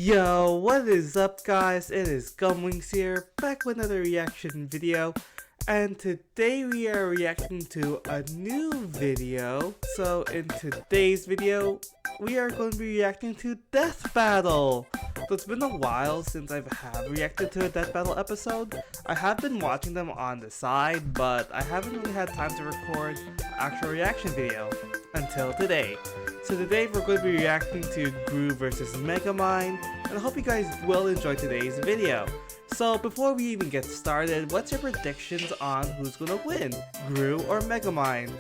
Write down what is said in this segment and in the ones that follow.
Yo, what is up guys? It is Gumwings here, back with another reaction video. And today we are reacting to a new video. So in today's video, we are going to be reacting to Death Battle. So it's been a while since I have reacted to a Death Battle episode. I have been watching them on the side, but I haven't really had time to record an actual reaction video until today. So today we're going to be reacting to GRU versus Megamind, and I hope you guys will enjoy today's video. So before we even get started, what's your predictions on who's gonna win, GRU or Megamind?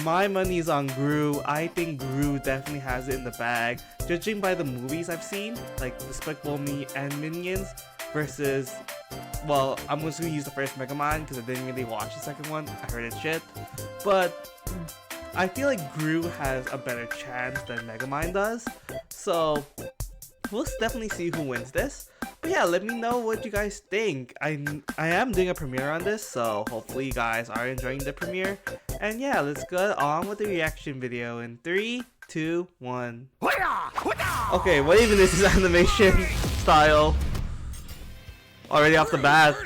My money is on GRU. I think GRU definitely has it in the bag, judging by the movies I've seen, like Despicable Me and Minions, versus, well, I'm just gonna use the first Megamind because I didn't really watch the second one. I heard it's shit, but I feel like GRU has a better chance than Megamind does, so we'll definitely see who wins this. But yeah, let me know what you guys think. I am doing a premiere on this, so hopefully you guys are enjoying the premiere. And yeah, let's go on with the reaction video in 3, 2, 1. Okay, what even is this animation style? Already off the bat.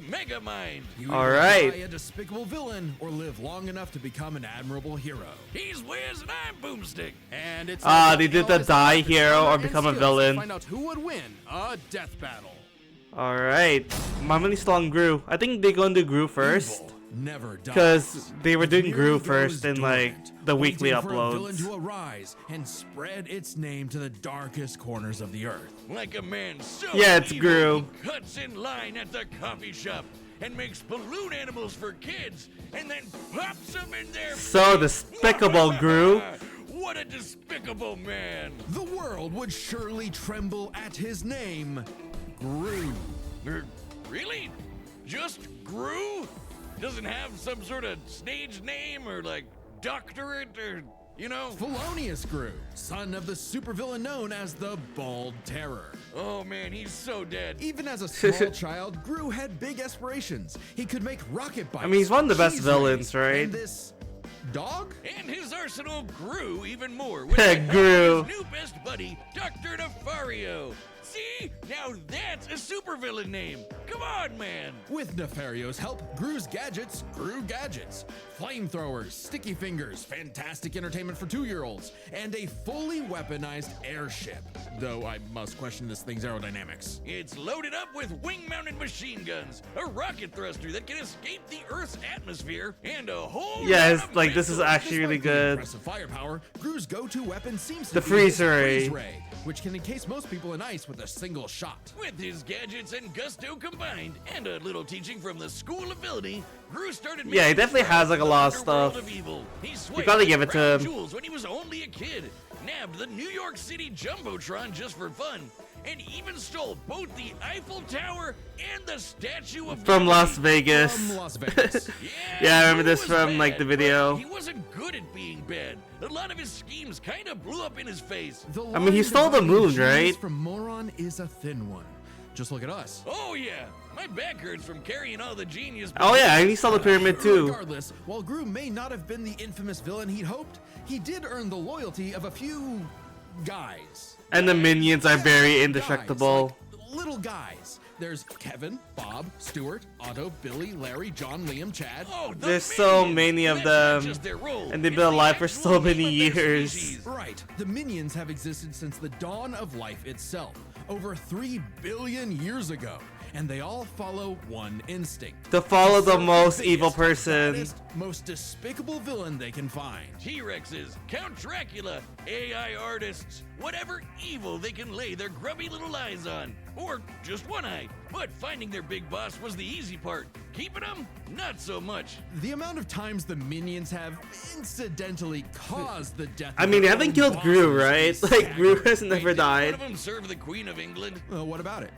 Megamind. All right. A despicable villain or live long enough to become an admirable hero. He's Wiz and I'm Boomstick. And it's they did the die hero or become a villain. Find out who would win a death battle. All right, my money's still on GRU. I think they're going to do GRU first. Never dies. Because they were doing GRU first in like the weekly For a villain uploads. to arise and spread its name to the darkest corners of the earth. Like a man so Yeah, it's evil, GRU. he cuts in line at the coffee shop and makes balloon animals for kids and then pops them in their So face. despicable, GRU. What a despicable man. The world would surely tremble at his name, GRU. Really? Just GRU? Doesn't have some sort of stage name or like doctorate or, you know? Felonious GRU, son of the supervillain known as the Bald Terror. Oh man, he's so dead. Even as a small child, GRU had big aspirations. He could make rocket bikes. I mean, he's one of the best cheese villains, rings, right? And this dog? And his arsenal grew even more with the help GRU. of his new best buddy, Dr. Nefario. See? Now that's a supervillain name. Come on, man. With Nefario's help, GRU's gadgets grew gadgets. Flamethrowers, sticky fingers, fantastic entertainment for 2-year-olds, and a fully weaponized airship. Though I must question this thing's aerodynamics. It's loaded up with wing-mounted machine guns, a rocket thruster that can escape the Earth's atmosphere, and a whole Yeah, lot it's of like this is missiles. actually really Despite the good. impressive firepower, GRU's go-to weapon seems to The be freeze his ray. freeze ray, which can encase most people in ice with a single shot. With his gadgets and gusto combined, and a little teaching from the School of Villainy, GRU started. Yeah, he definitely has like a lot of underworld stuff. of evil. He gotta give it to him. Jewels when he was only a kid, nabbed the New York City Jumbotron just for fun, and even stole both the Eiffel Tower and the Statue of From Liberty. Las Vegas. From Las Vegas. Yeah, I remember GRU this was from, bad, like, the but video. He wasn't good at being bad. A lot of his schemes kind of blew up in his face. I mean, he stole the moon, right? From moron is a thin one. Just look at us. Oh yeah, my back hurts from carrying all the genius. Oh yeah, and he saw the pyramid too. Regardless, while GRU may not have been the infamous villain he'd hoped, he did earn the loyalty of a few guys. And the minions are very Guys, indestructible. like little guys. There's Kevin, Bob, Stuart, Otto, Billy, Larry, John, Liam, Chad. Oh, the There's so Minions. many of That's not them, just their role. and they've It's been the alive for so actual many name of their years. species. Right. The Minions have existed since the dawn of life itself, over 3 billion years ago. And they all follow one instinct. To follow the Serve most biggest, evil person. baddest, most despicable villain they can find. T-Rexes, Count Dracula, AI artists, whatever evil they can lay their grubby little eyes on. Or just one eye. But finding their big boss was the easy part. Keeping them, not so much. The amount of times the Minions have incidentally caused the death I of mean, they their haven't own killed GRU, bosses right? is Like, GRU has staggering. never Wait, did died. one of them serve the Queen of England? Well, what about it?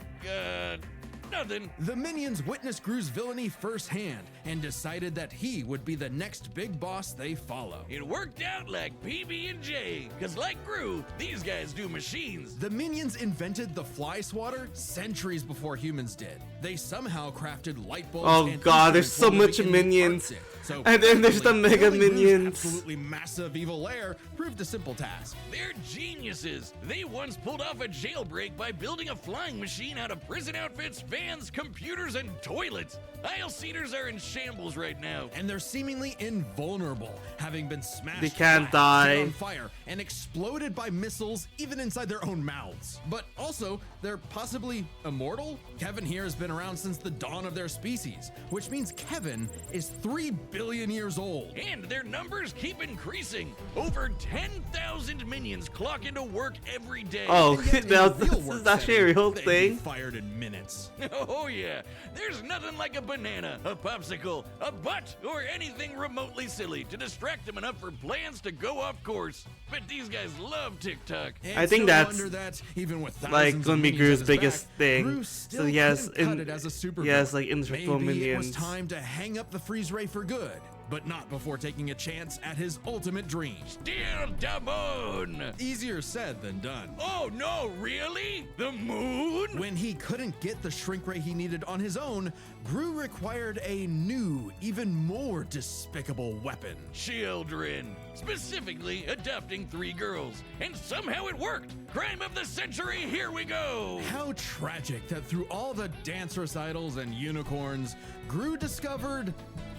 nothing. The minions witnessed Gru's villainy firsthand and decided that he would be the next big boss they follow. It worked out like PB&J, cause like Gru, these guys do machines. The minions invented the fly swatter centuries before humans did. They somehow crafted light bulbs. Oh and god, there's so instruments much while living in the minions. Arctic. So And then there's the Mega building Gru's Minions. Absolutely massive evil lair proved a simple task. They're geniuses. They once pulled off a jailbreak by building a flying machine out of prison outfits, fans, computers, and toilets. Aisle seaters are in shambles right now. And they're seemingly invulnerable, having been smashed They can't flat, set die. on fire, and exploded by missiles even inside their own mouths. But also, they're possibly immortal? Kevin here has been around since the dawn of their species, which means Kevin is 3 billion years old. And their numbers keep increasing. Over 10,000 minions clock into work every day. Oh, And yet in now the this real is work actually a setting, real they'd be thing. fired in minutes. Oh yeah, there's nothing like a banana, a popsicle, a butt, or anything remotely silly to distract them enough for plans to go off course. But these guys love TikTok. And I think no that's, wonder that even with like, thousands gonna of be minions Gru's at his biggest back, thing. Gru So still he has couldn't cut it as a super he has, villain. like, indestructible Maybe it was minions. time to hang up the freeze ray for good, but not before taking a chance at his ultimate dream. Still the moon. Easier said than done. Oh no, really? The moon? When he couldn't get the shrink ray he needed on his own, Gru required a new, even more despicable weapon. Children. Specifically adopting 3 girls. And somehow it worked. Crime of the century, here we go. How tragic that through all the dance recitals and unicorns, Gru discovered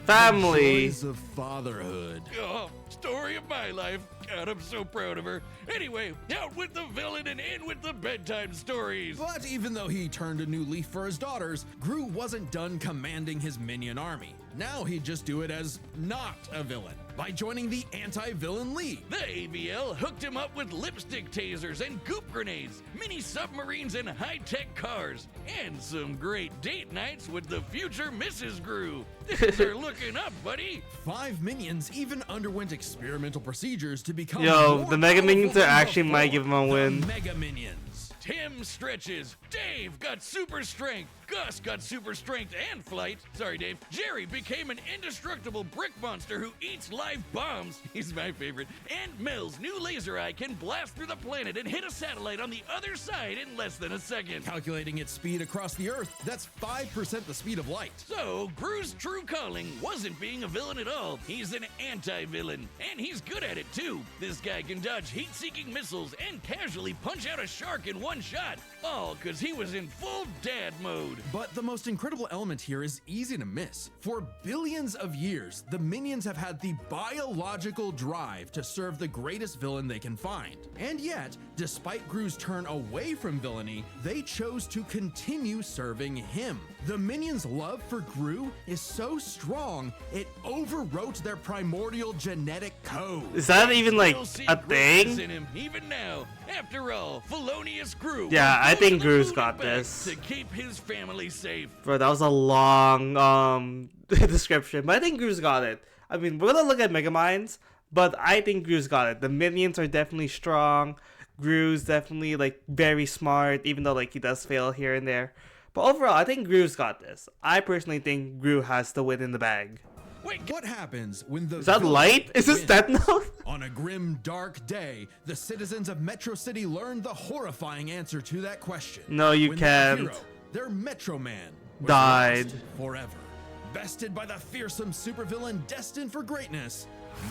Family. the joys of fatherhood. Oh, story of my life. God, I'm so proud of her. Anyway, out with the villain and in with the bedtime stories. But even though he turned a new leaf for his daughters, Gru wasn't done commanding his minion army. Now he'd just do it as not a villain by joining the Anti-Villain League. The AVL hooked him up with lipstick tasers and goop grenades, mini submarines and high-tech cars, and some great date nights with the future Mrs. Gru. Things are looking up, buddy. 5 minions even underwent experimental procedures to become Yo, more the Mega Minions powerful actually than might before. give him a win. The Mega Minions. Tim stretches. Dave got super strength. Gus got super strength and flight. Sorry, Dave. Jerry became an indestructible brick monster who eats live bombs. He's my favorite. And Mel's new laser eye can blast through the planet and hit a satellite on the other side in less than a second. Calculating its speed across the Earth, that's 5% the speed of light. So, Gru's true calling wasn't being a villain at all. He's an anti-villain. And he's good at it, too. This guy can dodge heat-seeking missiles and casually punch out a shark in one shot. All because he was in full dad mode. But the most incredible element here is easy to miss. For billions of years, the minions have had the biological drive to serve the greatest villain they can find. And yet, despite Gru's turn away from villainy, they chose to continue serving him. The minions' love for Gru is so strong, it overwrote their primordial genetic code. Is that even like Still see a greatness thing? in him, even now. After all, Felonious Gru. Yeah, I goes think to the Gru's moon got and back this. to keep his family safe. Bro, that was a long description, but I think Gru's got it. I mean, we're gonna look at Megaminds, but I think Gru's got it. The minions are definitely strong. Gru's definitely like very smart, even though like he does fail here and there. But overall, I think Gru's got this. I personally think Gru has the win in the bag. Wait, What happens when the Is that villain light? Is this wins? Death Note? On a grim, dark day, the citizens of Metro City learned the horrifying answer to that question. No, you When their can't. hero, their Metro Man, was Died. lost forever. Bested by the fearsome supervillain destined for greatness,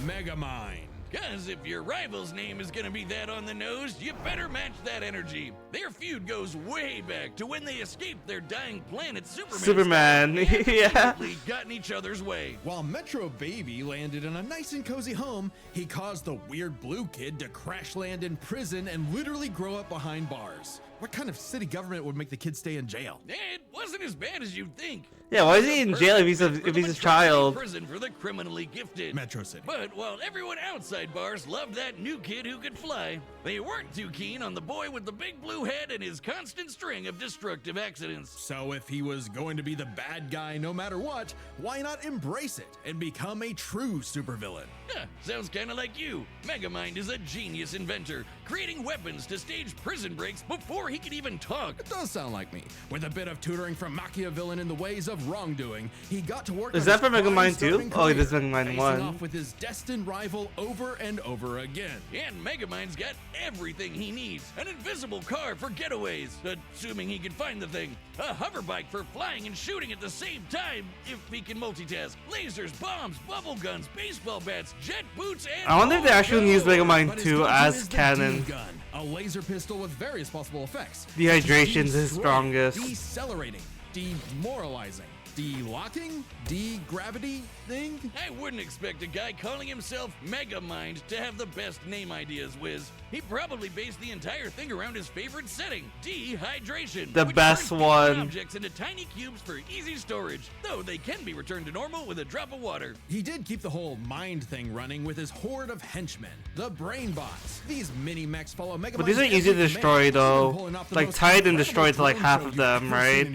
Megamind. Cause if your rival's name is gonna be that on the nose, you better match that energy. Their feud goes way back to when they escaped their dying planet Superman, and yeah. immediately got in each other's way. While Metro Baby landed in a nice and cozy home, he caused the weird blue kid to crash land in prison and literally grow up behind bars. What kind of city government would make the kid stay in jail? It wasn't as bad as you'd think. Yeah, why is he in jail if he's a Perfect for the if he's a monstrosity child? Prison for the criminally gifted. Metro City. But while everyone outside bars loved that new kid who could fly, they weren't too keen on the boy with the big blue head and his constant string of destructive accidents. So if he was going to be the bad guy no matter what, why not embrace it and become a true supervillain? Huh, sounds kinda like you. Megamind is a genius inventor, creating weapons to stage prison breaks before he could even talk. It does sound like me. With a bit of tutoring from Machiavellian in the ways of wrongdoing, he got to work. Is on that his for Megamind 2? crime-starving Oh, it is career, Megamind facing 1. off with his destined rival over and over again. And Megamind's got everything he needs. An invisible car for getaways, assuming he can find the thing. A hover bike for flying and shooting at the same time, if he can multitask. Lasers, bombs, bubble guns, baseball bats, jet boots, and I wonder if they actually use But Megamind his 2 go-to as is the canon. D-gun, a laser pistol with various possible effects. Dehydration's his Destroy, strongest. Decelerating, demoralizing, de-locking, de-gravity thing. I wouldn't expect a guy calling himself Megamind to have the best name ideas, Wiz. He probably based the entire thing around his favorite setting, dehydration. The which best turns one. objects into tiny cubes for easy storage, though they can be returned to normal with a drop of water. He did keep the whole mind thing running with his horde of henchmen, the brain bots. These mini mechs follow Megamind. But these are easy to destroy though. Like Titan destroyed like half of them, right?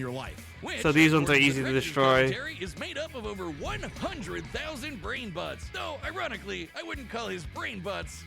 Which, So these ones are according easy to Director's destroy. commentary, is made up of over 100,000 brain bots. Though, ironically, I wouldn't call his brain bots,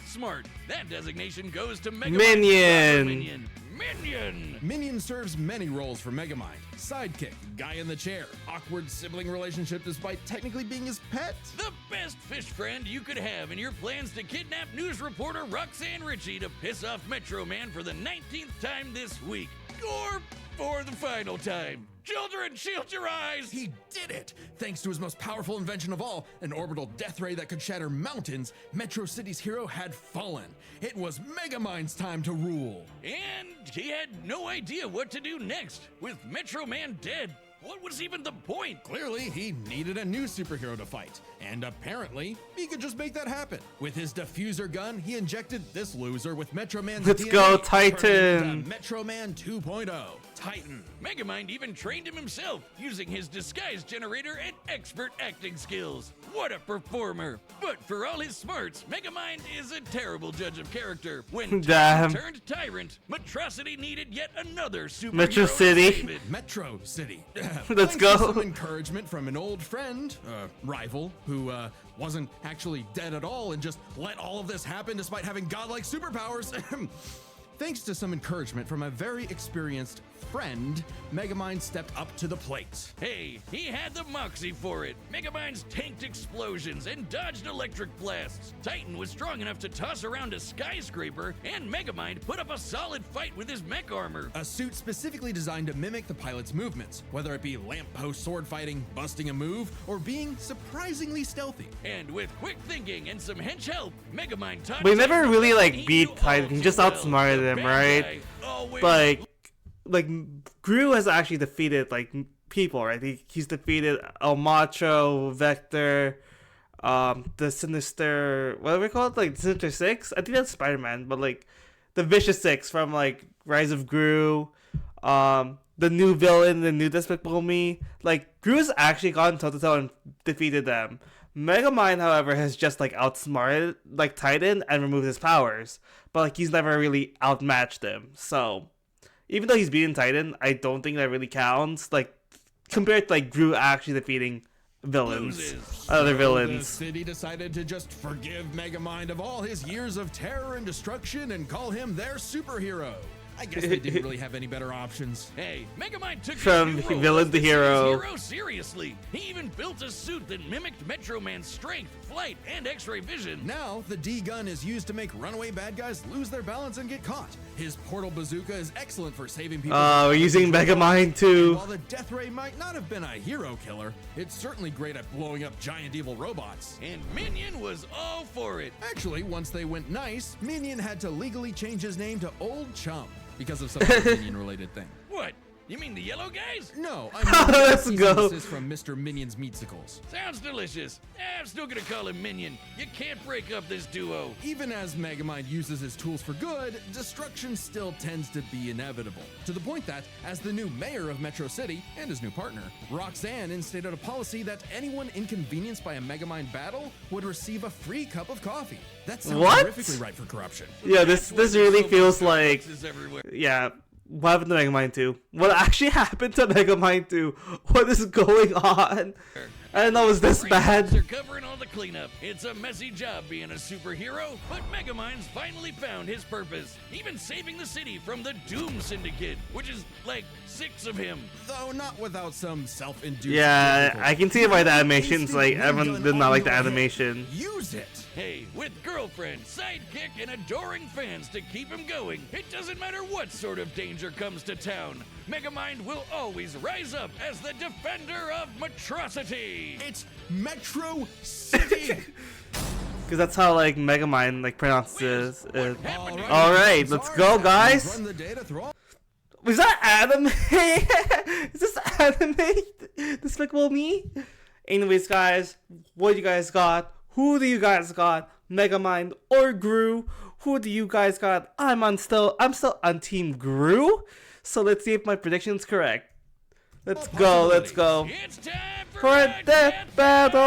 smart. That designation goes to Megamind. Minion. Minion! Minion serves many roles for Megamind. Sidekick, guy in the chair, awkward sibling relationship despite technically being his pet. The best fish friend you could have in your plans to kidnap news reporter Roxanne Ritchie to piss off Metro Man for the 19th time this week. Or for the final time. Children, shield your eyes! He did it! Thanks to his most powerful invention of all, an orbital death ray that could shatter mountains, Metro City's hero had fallen. It was Megamind's time to rule. And he had no idea what to do next. With Metro Man dead, what was even the point? Clearly, he needed a new superhero to fight, and apparently, he could just make that happen. With his diffuser gun, he injected this loser with Metro Man's Let's DNA, go, turning him Titan. into Metro Man 2.0, Titan. Megamind even trained him himself, using his disguise generator and expert acting skills. What a performer! But for all his smarts, Megamind is a terrible judge of character. When Damn. Titan turned tyrant, Metrocity needed yet another superhero Metro to City. save it. Metro City. Let's Thanks go. to some encouragement from an old friend, rival, who wasn't actually dead at all and just let all of this happen despite having godlike superpowers. Thanks to some encouragement from a very experienced friend, Megamind stepped up to the plate. Hey, he had the moxie for it. Megamind's tanked explosions and dodged electric blasts. Titan was strong enough to toss around a skyscraper, and Megamind put up a solid fight with his mech armor. A suit specifically designed to mimic the pilot's movements, whether it be lamppost sword fighting, busting a move, or being surprisingly stealthy. And with quick thinking and some hench help, Megamind taught But he never Titan really that like he beat knew Titan, all he too just well. outsmarted The him, bad right? guy always Like Gru has actually defeated like people, right? He's defeated El Macho, Vector, the Sinister, what do we call it? Like Sinister Six? I think that's Spider-Man, but like the Vicious Six from like Rise of Gru, the new villain, the new Despicable Me. Like Gru's actually gone toe to toe and defeated them. Megamind, however, has just like outsmarted like Titan and removed his powers, but like he's never really outmatched him. So even though he's beaten Titan, I don't think that really counts. Like compared to like Gru actually defeating villains, Loses. other The villains. city decided to just forgive Megamind of all his years of terror and destruction and call him their superhero. I guess they didn't really have any better options. Hey, Megamind took From his new role villain as to the hero. city's hero seriously. He even built a suit that mimicked Metro Man's strength, flight, and X-ray vision. Now, the D-gun is used to make runaway bad guys lose their balance and get caught. His portal bazooka is excellent for saving people. We're using Megamind And too. while the death ray might not have been a hero killer, it's certainly great at blowing up giant evil robots. And Minion was all for it. Actually, once they went nice, Minion had to legally change his name to Old Chum because of some Minion-related thing. What? You mean the yellow guys? No, I mean Let's cease and go. desist from Mr. Minion's meatsicles. Sounds delicious. I'm still gonna call him Minion. You can't break up this duo. Even as Megamind uses his tools for good, destruction still tends to be inevitable. To the point that, as the new mayor of Metro City and his new partner, Roxanne instituted a policy that anyone inconvenienced by a Megamind battle would receive a free cup of coffee. That sounds What? horrifically right for corruption. Yeah, this really feels like Is everywhere. yeah. What happened to Megamind 2? What actually happened to Megamind 2? What is going on? I didn't know it was this bad. They're covering all the cleanup. It's a messy job being a superhero, but Megamind's finally found his purpose, even saving the city from the Doom Syndicate, which is like 6 of him. Though not without some self-induced. Yeah, difficulty. I can see it by the animations. Like everyone did not like the animation. Use it. Hey, with girlfriend, sidekick, and adoring fans to keep him going, it doesn't matter what sort of danger comes to town. Megamind will always rise up as the defender of Metrocity. It's Metro City. Because that's how like Megamind like pronounces it. happened to you? All right, let's go, guys. Run the data through all. Was that anime? Is this anime? Despicable Me? Anyways, guys, what you guys got? Who do you guys got? Megamind or Gru? Who do you guys got? I'm still on Team Gru. So let's see if my prediction's correct. Let's go, let's go. It's time for For a a death battle!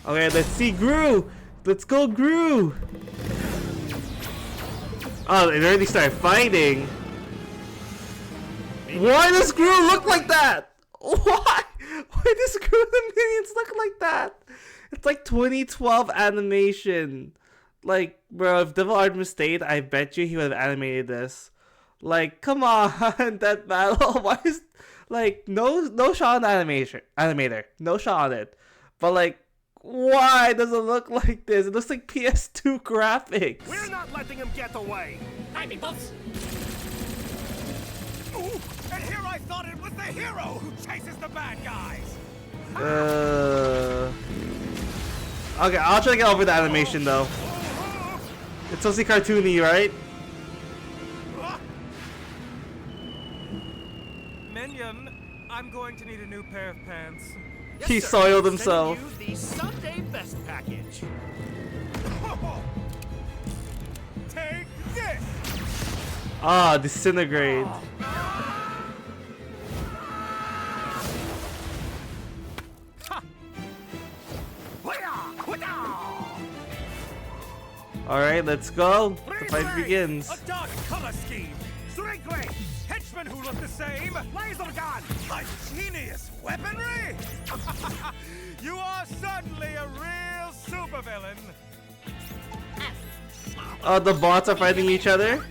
Okay, let's see Gru. Let's go, Gru. Oh, it already started fighting. Why does Gru look like that? Why? Why does Gru and the minions look like that? It's like 2012 animation. Like, bro, if Devil Artemis stayed, I bet you he would have animated this. Like, come on, that battle. Why is like no shot on the animator, no shot on it. But like, why does it look like this? It looks like PS2 graphics. We're not letting him get away. Hi, peoples. Ooh, and here I thought it was the hero who chases the bad guys. Okay, I'll try to get over the animation though. It's supposed to be cartoony, right? Minion, I'm going to need a new pair of pants. He soiled himself. Sending you the Sunday Best Package. Take this. Ah, disintegrate. Alright, let's go. The fight begins. A dark color scheme. Strictly. Henchmen who look the same. Laser gun. Ingenious weaponry. You are certainly a real supervillain. Oh, the bots are fighting each other?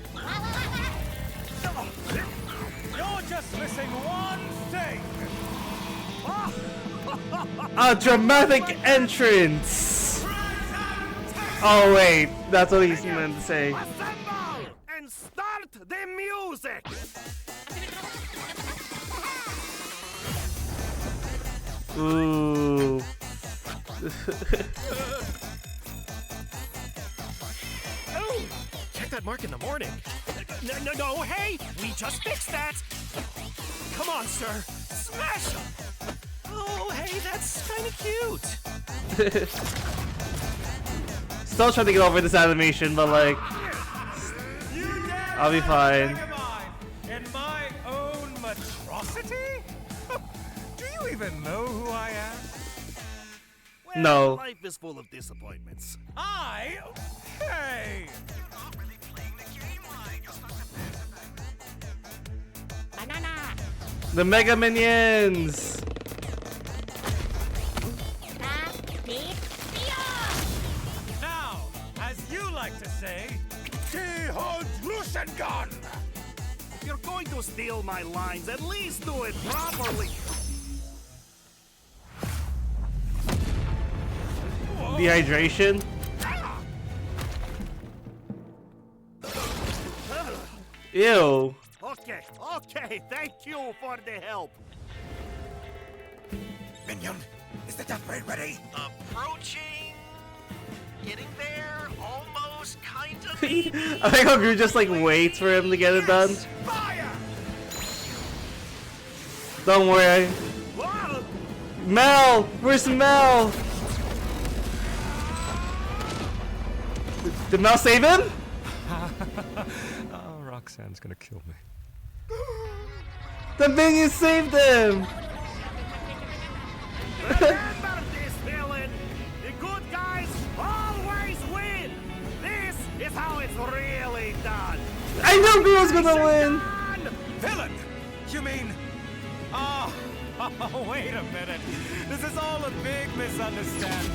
You're just missing one thing. A dramatic entrance! Oh wait, that's what he's meant to say. Assemble and start the music. Ooh. Oh, check that mark in the morning. No, hey, we just fixed that. Come on, sir, smash him. Oh, hey, that's kind of cute. Still trying to get over this animation, but like, I'll be fine. In my own Metrocity? Do you even know who I am? No. Life is full of disappointments. Hey! Banana. The Mega Minions! Now, as you like to say, gun. If you're going to steal my lines, at least do it properly. Dehydration? Ew. Okay, thank you for the help. Minion, is the death raid ready? Approaching. Getting there. Almost, kind of. I think how Gru just like waits for him to get it done. Fire! Don't worry. Whoa! Mel! Where's Mel? Did Mel save him? Oh, Roxanne's gonna kill me. The minion saved him! Remember this, villain. The good guys always win. This is how it's really done. I knew Gru was gonna win! Villain! You mean... Oh, wait a minute. This is all a big misunderstanding.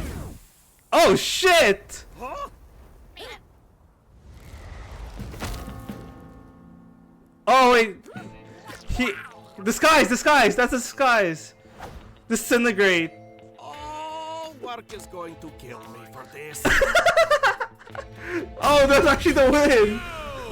Oh shit! Huh? Oh wait, disguise, that's a disguise. Disintegrate. Oh, work is going to kill me for this. Oh, that's actually the win.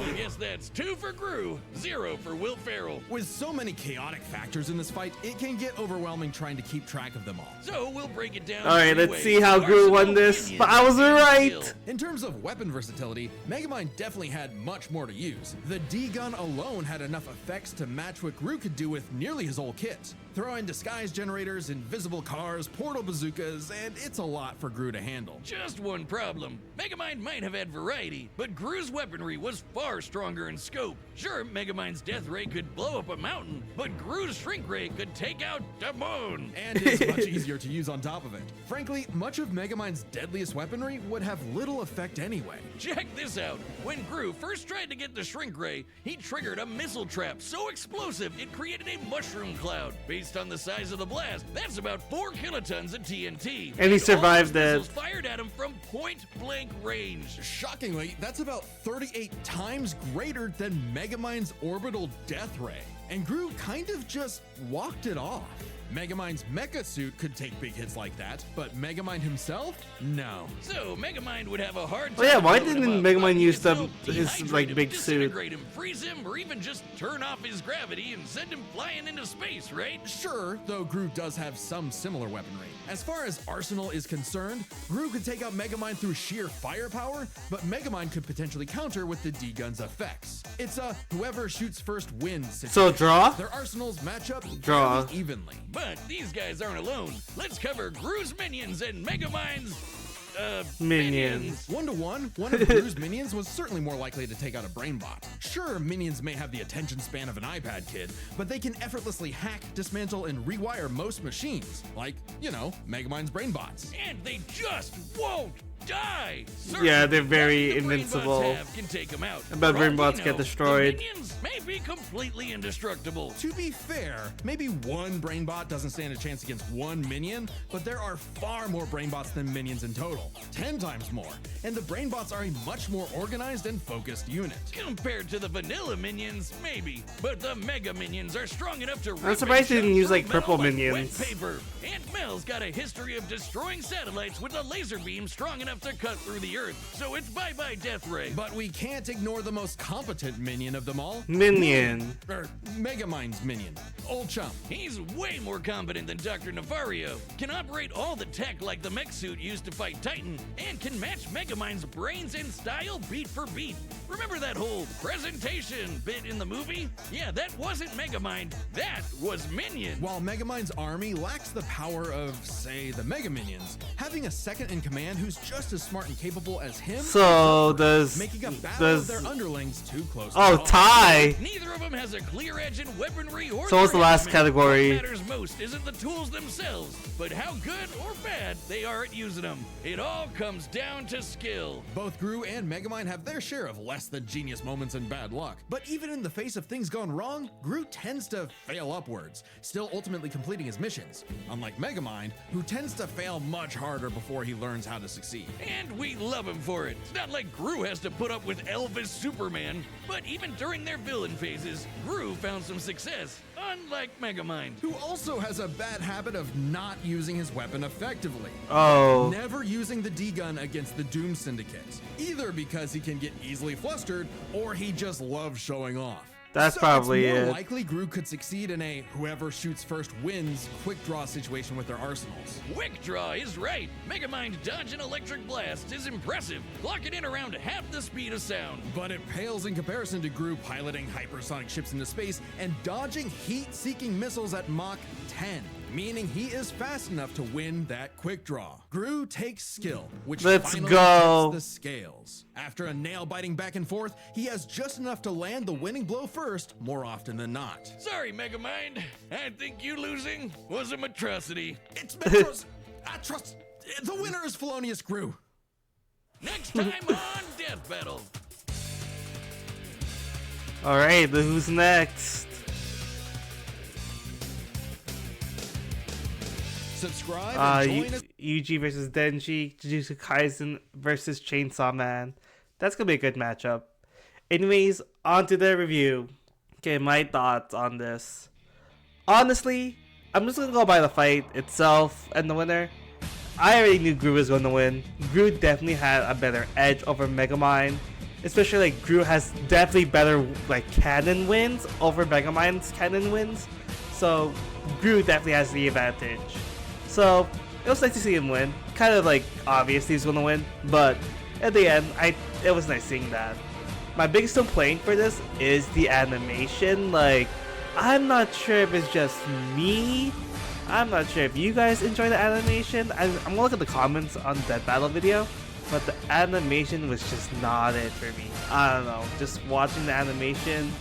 I guess that's 2 for Gru, 0 for Will Ferrell. With so many chaotic factors in this fight, it can get overwhelming trying to keep track of them all. So we'll break it down. Alright, 3 let's ways. see how Gru won Arsenal, this. minions, But I was and right. skill. In terms of weapon versatility, Megamind definitely had much more to use. The D-gun alone had enough effects to match what Gru could do with nearly his whole kit. Throw in disguise generators, invisible cars, portal bazookas, and it's a lot for Gru to handle. Just one problem. Megamind might have had variety, but Gru's weaponry was far stronger in scope. Sure, Megamind's death ray could blow up a mountain, but Gru's shrink ray could take out the moon. And is much easier to use on top of it. Frankly, much of Megamind's deadliest weaponry would have little effect anyway. Check this out. When Gru first tried to get the shrink ray, he triggered a missile trap so explosive it created a mushroom cloud. Based on the size of the blast, that's about 4 kilotons of TNT. And he survived all those that. missiles fired at him from point-blank range. Shockingly, that's about 38 times greater than Megamind's orbital death ray. And Gru kind of just walked it off. Megamind's mecha suit could take big hits like that, but Megamind himself? No. So Megamind would have a hard time. Oh yeah, why blowing him didn't up, Megamind but he use could the still his dehydrate like him, big suit? disintegrate him, freeze him, or even just turn off his gravity and send him flying into space, right? Sure, though Gru does have some similar weaponry. As far as arsenal is concerned, Gru could take out Megamind through sheer firepower, but Megamind could potentially counter with the D-gun's effects. It's a whoever shoots first wins situation. So draw? Their arsenals match up Draw. fairly evenly. But these guys aren't alone. Let's cover Gru's minions and Megamind's Minions. 1-to-1, one of Gru's minions was certainly more likely to take out a brainbot. Sure, minions may have the attention span of an iPad kid, but they can effortlessly hack, dismantle, and rewire most machines, like, you know, Megamind's brainbots. And they just won't die. Yeah, they're very the invincible. brainbots have can take them out. But For all brainbots we get know, destroyed. The minions may be completely indestructible. To be fair, maybe one brainbot doesn't stand a chance against one minion, but there are far more brainbots than minions in total, 10 times more, and the brainbots are a much more organized and focused unit. Compared to the vanilla minions, maybe. But the Mega Minions are strong enough to I'm surprised they didn't use, like, metal purple like minions. wet paper. Aunt Mel's got a history of destroying satellites with a laser beam strong enough to cut through the Earth. So it's bye-bye Death Ray. But we can't ignore the most competent minion of them all. Minion. Megamind's minion. Old Chum. He's way more competent than Dr. Navario, can operate all the tech like the mech suit used to fight Titan, and can match Megamind's brains and style beat for beat. Remember that whole presentation bit in the movie? Yeah, that wasn't Megamind, that was Minion. While Megamind's army lacks the power of, say, the Mega Minions, having a second in command who's just as smart and capable as him, So does making a battle of their does underlings too close to oh call. tie? Neither of them has a clear edge in weaponry or So what's the last craftsmanship. category? What matters most isn't the tools themselves, but how good or bad they are at using them. It all comes down to skill. Both Gru and Megamind have their share of less than genius moments and bad luck. But even in the face of things gone wrong, Gru tends to fail upwards, still ultimately completing his missions. Unlike Megamind, who tends to fail much harder before he learns how to succeed. And we love him for it. It's not like Gru has to put up with Elvis Superman, but even during their villain phases, Gru found some success, unlike Megamind. Who also has a bad habit of not using his weapon effectively. Oh. Never using the D-gun against the Doom Syndicate, either because he can get easily flustered or he just loves showing off. That's So probably it's more it. likely Gru could succeed in a whoever shoots first wins quick draw situation with their arsenals. Quick Draw is right. Megamind dodge an electric blast is impressive, clocking in around half the speed of sound. But it pales in comparison to Gru piloting hypersonic ships into space and dodging heat-seeking missiles at Mach 10, meaning he is fast enough to win that quick draw. Gru takes skill, which Let's finally go. tips the scales. After a nail-biting back and forth, he has just enough to land the winning blow first, more often than not. Sorry, Megamind. I think you losing was a atrocity. It's Metro's. I trust. The winner is Felonious Gru. Next time on Death Battle. Alright, who's next? Subscribe and join us. Yuji versus Denji, Jujutsu Kaisen versus Chainsaw Man. That's gonna be a good matchup. Anyways, on to the review. Okay, my thoughts on this. Honestly, I'm just gonna go by the fight itself and the winner. I already knew Gru was gonna win. Gru definitely had a better edge over Megamind. Especially like Gru has definitely better like canon wins over Megamind's canon wins. So Gru definitely has the advantage. So it was nice to see him win. Kind of like obvious he was gonna win, but at the end, it was nice seeing that. My biggest complaint for this is the animation. Like, I'm not sure if it's just me. I'm not sure if you guys enjoy the animation. I'm gonna look at the comments on that battle video, but the animation was just not it for me. I don't know, just watching the animation,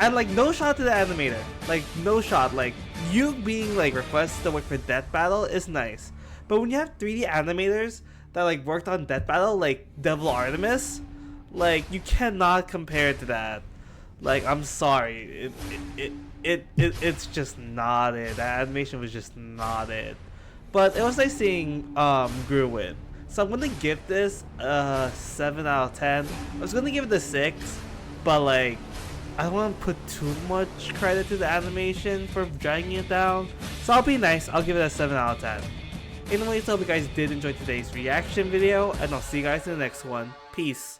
and like no shot to the animator, like no shot. Like you being like requested to work for Death Battle is nice, but when you have 3D animators that like worked on Death Battle, like Devil Artemis, like you cannot compare it to that. Like I'm sorry, it's just not it. The animation was just not it. But it was nice seeing Gru win. So I'm gonna give this a 7 out of 10. I was gonna give it a 6, but like I don't want to put too much credit to the animation for dragging it down. So I'll be nice. I'll give it a 7 out of 10. Anyways, I hope you guys did enjoy today's reaction video, and I'll see you guys in the next one. Peace.